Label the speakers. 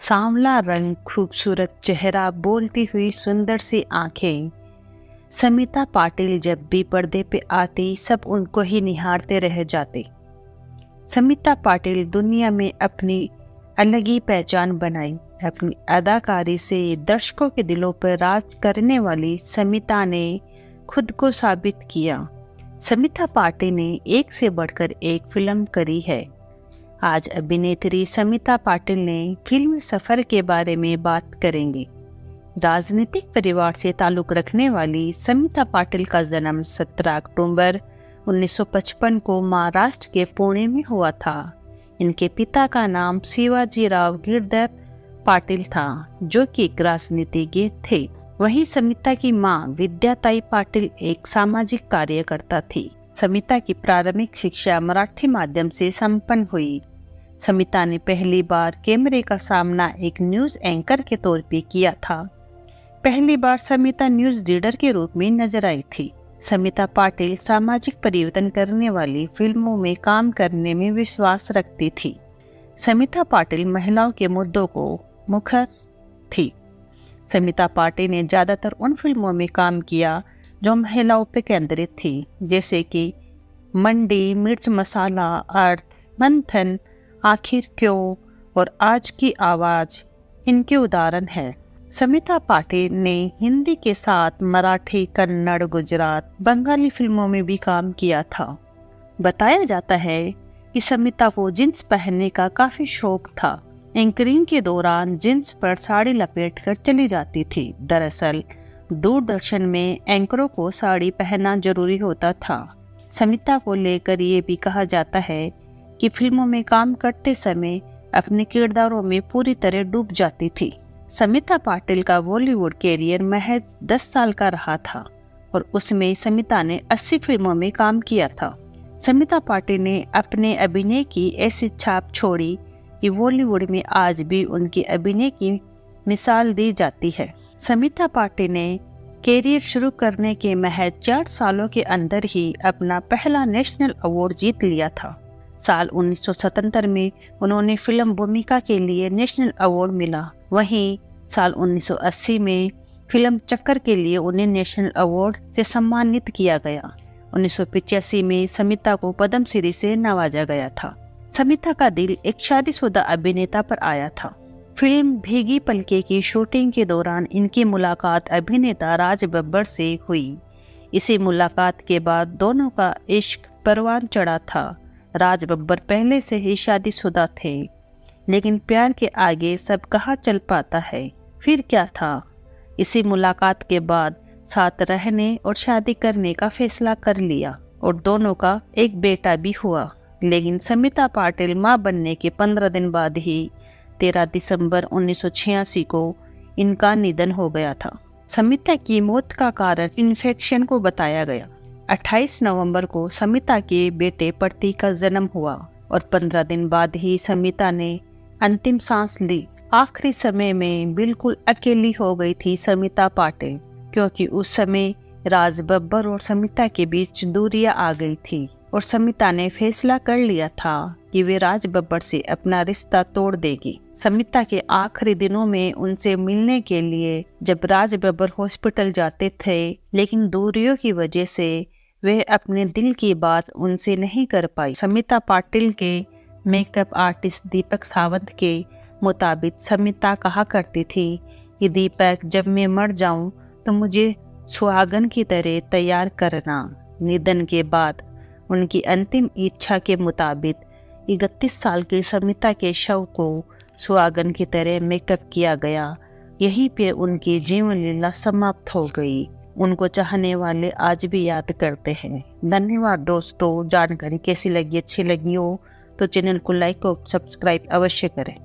Speaker 1: सांवला रंग, खूबसूरत चेहरा, बोलती हुई सुंदर सी आंखें। समिता पाटिल जब भी पर्दे पे आती सब उनको ही निहारते रह जाते। समिता पाटिल दुनिया में अपनी अलग ही पहचान बनाई। अपनी अदाकारी से दर्शकों के दिलों पर राज करने वाली समिता ने खुद को साबित किया। समिता पाटिल ने एक से बढ़कर एक फिल्म करी है। आज अभिनेत्री समिता पाटिल ने फिल्मी सफर के बारे में बात करेंगे। राजनीतिक परिवार से ताल्लुक रखने वाली समिता पाटिल का जन्म 17 अक्टूबर 1955 को महाराष्ट्र के पुणे में हुआ था। इनके पिता का नाम शिवाजीराव गिरधर पाटिल था, जो कि एक राजनीतिज्ञ थे। वहीं समिता की मां विद्याताई पाटिल एक सामाजिक कार्यकर्ता थी। समिता की प्रारंभिक शिक्षा मराठी माध्यम से संपन्न हुई। समिता ने पहली बार कैमरे का सामना एक न्यूज एंकर के तौर पे किया था। पहली बार समिता न्यूज रीडर के रूप में नजर आई थी। समिता पाटिल सामाजिक परिवर्तन करने वाली फिल्मों में काम करने में विश्वास रखती थी। समिता पाटिल महिलाओं के मुद्दों को मुखर थी। समिता पाटिल ने ज्यादातर उन फिल्मों में काम किया जो महिलाओं पर केंद्रित थी, जैसे कि मंडी, मिर्च मसाला, अर्थ, मंथन, आखिर क्यों और आज की आवाज इनके उदाहरण हैं। समिता पाटिल ने हिंदी के साथ मराठी, कन्नड़, गुजरात, बंगाली फिल्मों में भी काम किया था। बताया जाता है कि समिता को जींस पहनने का काफी शौक था। एंकरिंग के दौरान जींस पर साड़ी लपेटकर चली जाती थी। दरअसल दूरदर्शन में एंकरों को साड़ी पहनना जरूरी होता था। समिता को लेकर ये भी कहा जाता है कि फिल्मों में काम करते समय अपने किरदारों में पूरी तरह डूब जाती थी। समिता पाटिल का बॉलीवुड कैरियर महज 10 साल का रहा था और उसमें समिता ने 80 फिल्मों में काम किया था। समिता पाटिल ने अपने अभिनय की ऐसी छाप छोड़ी कि बॉलीवुड में आज भी उनकी अभिनय की मिसाल दी जाती है। समिता पाटिल ने कैरियर शुरू करने के महज 4 सालों के अंदर ही अपना पहला नेशनल अवार्ड जीत लिया था। साल 1977 में उन्होंने फिल्म भूमिका के लिए नेशनल अवार्ड मिला। वहीं साल 1980 में फिल्म चक्कर के लिए उन्हें नेशनल अवार्ड से सम्मानित किया गया। 1985 में समिता को पद्मश्री से नवाजा गया था। समिता का दिल एक शादीशुदा अभिनेता पर आया था। फिल्म भीगी पलके की शूटिंग के दौरान इनकी मुलाकात अभिनेता राज बब्बर से हुई। इसी मुलाकात के बाद दोनों का इश्क परवान चढ़ा था। राज बब्बर पहले से ही शादीशुदा थे, लेकिन प्यार के आगे सब कहाँ चल पाता है। फिर क्या था, इसी मुलाकात के बाद साथ रहने और शादी करने का फैसला कर लिया और दोनों का एक बेटा भी हुआ। लेकिन समिता पाटिल मां बनने के 15 दिन बाद ही 13 दिसंबर 1986 को इनका निधन हो गया था। समिता की मौत का कारण इन्फेक्शन को बताया गया। 28 नवंबर को समिता के बेटे प्रतीक का जन्म हुआ और 15 दिन बाद ही समिता ने अंतिम सांस ली। आखिरी समय में बिल्कुल अकेली हो गई थी समिता पाटिल, क्योंकि उस समय राज बब्बर और समिता के बीच दूरियां आ गई थी और समिता ने फैसला कर लिया था कि वे राज बब्बर से अपना रिश्ता तोड़ देगी। समिता के आखिरी दिनों में उनसे मिलने के लिए जब राज बब्बर हॉस्पिटल जाते थे, लेकिन दूरियों की वजह से वे अपने दिल की बात उनसे नहीं कर पाई। समिता पाटिल के मेकअप आर्टिस्ट दीपक सावंत के मुताबिक समिता कहा करती थी कि दीपक, जब मैं मर जाऊं तो मुझे सुहागन की तरह तैयार करना। निधन के बाद उनकी अंतिम इच्छा के मुताबिक 31 साल की समिता के शव को सुहागन की तरह मेकअप किया गया। यहीं पे उनकी जीवन लीला समाप्त हो गई। उनको चाहने वाले आज भी याद करते हैं। धन्यवाद दोस्तों। जानकारी कैसी लगी, अच्छी लगी हो तो चैनल को लाइक और सब्सक्राइब अवश्य करें।